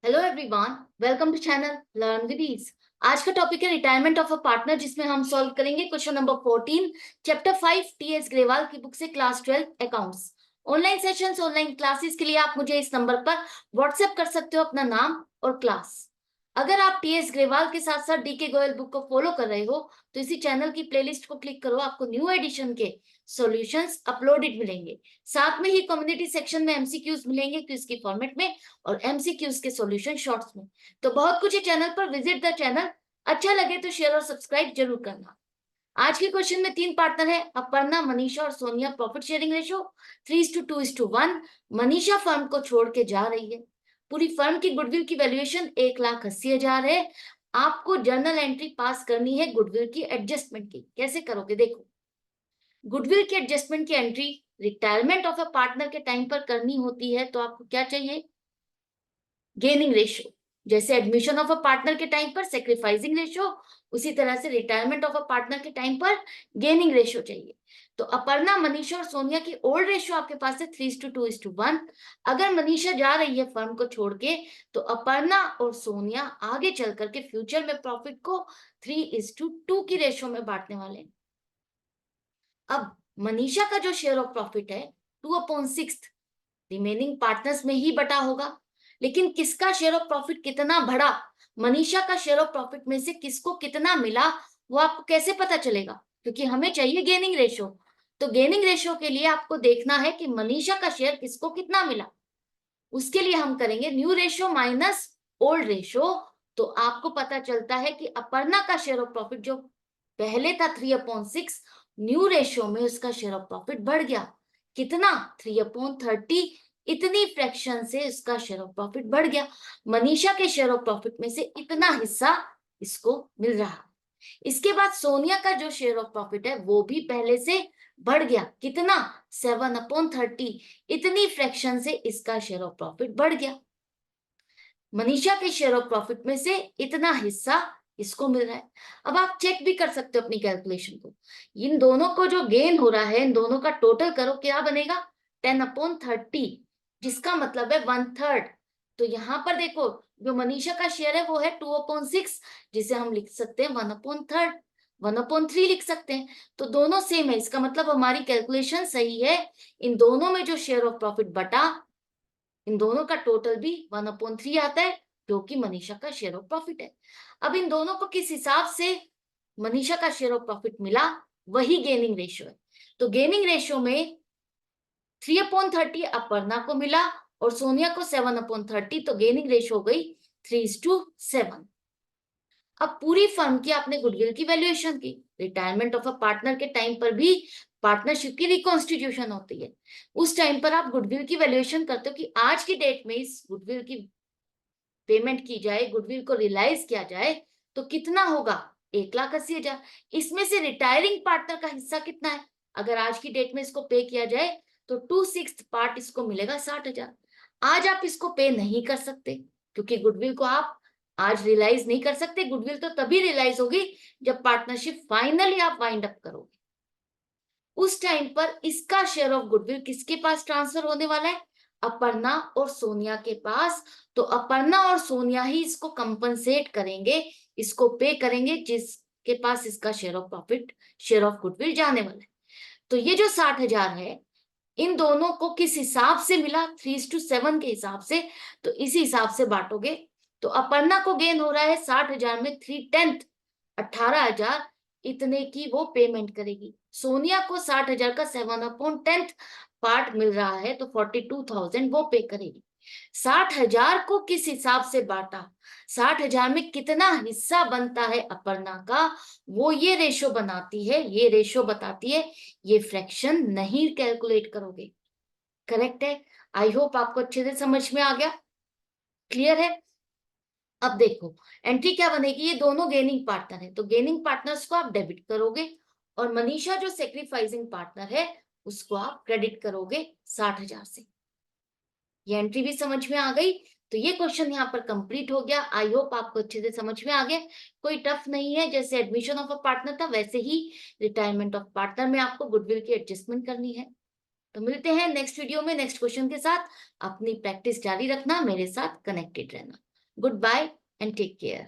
Hello everyone, welcome to channel learn with ease. आज का topic है रिटायरमेंट ऑफ अ पार्टनर, जिसमें हम सॉल्व करेंगे question number 14 chapter 5 TS Grewal की बुक से class 12 accounts. Online sessions, online classes के लिए आप मुझे इस नंबर पर व्हाट्सएप कर सकते हो अपना नाम और क्लास। अगर आप टीएस ग्रेवाल के साथ साथ डी के गोयल बुक को फॉलो कर रहे हो तो इसी चैनल की प्लेलिस्ट को क्लिक करो, आपको न्यू एडिशन के सॉल्यूशंस अपलोडेड मिलेंगे। साथ में ही कम्युनिटी सेक्शन में एमसीक्यूज मिलेंगे क्विज की फॉर्मेट में और एमसीक्यूज के सॉल्यूशन शॉर्ट्स में। तो बहुत कुछ है चैनल पर, विजिट द चैनल। अच्छा लगे तो शेयर और सब्सक्राइब जरूर करना। आज के क्वेश्चन में 3 पार्टनर है, अपर्णा, मनीषा और Sonia. Profit sharing ratio 3:2:1। Manisha firm को छोड़ के जा रही है। पूरी फर्म की गुडविल की वैल्यूएशन 1,80,000 है। आपको जर्नल एंट्री पास करनी है गुडविल की एडजस्टमेंट की। कैसे करोगे देखो। गुडविल की एडजस्टमेंट की entry retirement of a partner के टाइम पर करनी होती है, तो आपको क्या चाहिए? Gaining ratio. जैसे एडमिशन ऑफ अ पार्टनर के टाइम पर सेक्रीफाइसिंग रेशियो, उसी तरह से रिटायरमेंट ऑफ अ पार्टनर के टाइम पर गेनिंग रेशियो चाहिए। तो अपर्णा, मनीषा और सोनिया की ओल्ड रेशियो आपके पास है 3:2:1। अगर मनीषा जा रही है फर्म को छोड़ के, तो अपर्णा और सोनिया आगे चल करके फ्यूचर में प्रॉफिट को 3:2 की रेशियो में बांटने वाले हैं। अब मनीषा का जो शेयर ऑफ प्रॉफिट है 2/6 रिमेनिंग पार्टनर्स में ही बटा होगा। लेकिन किसका शेयर ऑफ प्रॉफिट कितना बढ़ा, मनीषा का शेयर ऑफ प्रॉफिट में से किसको कितना मिला, वो आपको कैसे पता चलेगा? क्योंकि हमें चाहिए गेनिंग रेशियो। तो गेनिंग रेशियो के लिए आपको देखना है कि मनीषा का शेयर किसको कितना मिला। उसके लिए हम करेंगे new ratio minus old ratio. तो आपको पता चलता है कि अपर्णा का शेयर ऑफ प्रॉफिट जो पहले था 3/6, न्यू रेशियो में उसका शेयर ऑफ प्रॉफिट बढ़ गया। कितना? 3/30। इतनी फ्रैक्शन से इसका शेयर ऑफ प्रॉफिट बढ़ गया। मनीषा के शेयर ऑफ प्रॉफिट में से इतना हिस्सा इसको मिल रहा। इसके बाद सोनिया का जो शेयर ऑफ प्रॉफिट है वो भी पहले से बढ़ गया। कितना? 7/30। इतनी फ्रैक्शन से इसका शेयर ऑफ प्रॉफिट बढ़ गया। मनीषा के शेयर ऑफ प्रॉफिट में से इतना हिस्सा इसको मिल रहा है। अब आप चेक भी कर सकते हो अपनी कैलकुलेशन को। इन दोनों को जो गेन हो रहा है, इन दोनों का टोटल करो, क्या बनेगा? 10/30, जिसका मतलब है 1/3। तो यहां पर देखो, जो मनीषा का शेयर है वो है 2/6, जिसे हम लिख सकते हैं 1/3, 1/3 लिख सकते हैं। तो दोनों सेम है, इसका मतलब हमारी कैलकुलेशन सही है। इन दोनों में जो शेयर ऑफ प्रॉफिट बटा, इन दोनों का टोटल भी 1/3 आता है, जो कि मनीषा का शेयर ऑफ प्रॉफिट है। अब इन दोनों को किस हिसाब से मनीषा का शेयर ऑफ प्रॉफिट मिला, वही गेनिंग रेशियो है। तो गेनिंग रेशियो में 3/30 अपर्णा को मिला और सोनिया को 7/30। तो गेनिंग रेशियो हो गई 3:7। अब पूरी फर्म की आपने गुडविल की वैल्यूएशन की। रिटायरमेंट ऑफ अ पार्टनर के टाइम पर भी पार्टनरशिप की रिकॉन्स्टिट्यूशन होती है। उस टाइम पर आप गुडविल की वैल्यूएशन करते हो कि आज की डेट में इस गुडविल की पेमेंट की जाए, गुडविल को रियलाइज किया जाए, तो कितना होगा? 1,80,000। इसमें से रिटायरिंग पार्टनर का हिस्सा कितना है? अगर आज की डेट में इसको पे किया जाए तो 2/6 पार्ट इसको मिलेगा 60,000। आज आप इसको पे नहीं कर सकते, क्योंकि गुडविल को आप आज रियलाइज नहीं कर सकते। गुडविल तो तभी रियलाइज होगी जब पार्टनरशिप फाइनली आप वाइंड अप करोगे। उस टाइम पर इसका शेयर ऑफ गुडविल किसके पास ट्रांसफर होने वाला है? अपर्णा और सोनिया के पास। तो अपर्णा और सोनिया ही इसको कंपनसेट करेंगे, इसको पे करेंगे, जिसके पास इसका share of profit, share of goodwill जाने वाला है। तो ये जो 60,000 है, इन दोनों को किस हिसाब से मिला? 3:7 के हिसाब से। तो इसी हिसाब से बांटोगे। तो अपर्णा को गेन हो रहा है 60,000 में 3/10, 18,000 इतने की वो पेमेंट करेगी। सोनिया को 60,000 का 7/10 पार्ट मिल रहा है, तो 42,000 वो पे करेगी। 60,000 को किस हिसाब से बांटा, 60,000 में कितना हिस्सा बनता है अपर्णा का, वो ये रेशो बनाती है, ये रेशो बताती है। ये फ्रैक्शन नहीं कैलकुलेट करोगे। करेक्ट है। आई होप आपको अच्छे से समझ में आ गया, क्लियर है। अब देखो एंट्री क्या बनेगी। ये दोनों गेनिंग पार्टनर है, तो गेनिंग पार्टनर्स को आप डेबिट करोगे और मनीषा जो सेक्रीफाइसिंग पार्टनर है उसको आप क्रेडिट करोगे 60,000 से। ये एंट्री भी समझ में आ गई। तो ये क्वेश्चन यहाँ पर कंप्लीट हो गया। आई होप आपको अच्छे से समझ में आ गया। कोई टफ नहीं है। जैसे एडमिशन ऑफ अ पार्टनर था, वैसे ही रिटायरमेंट ऑफ पार्टनर में आपको गुडविल की एडजस्टमेंट करनी है। तो मिलते हैं नेक्स्ट वीडियो में नेक्स्ट क्वेश्चन के साथ। अपनी प्रैक्टिस जारी रखना, मेरे साथ कनेक्टेड रहना। Goodbye and take care.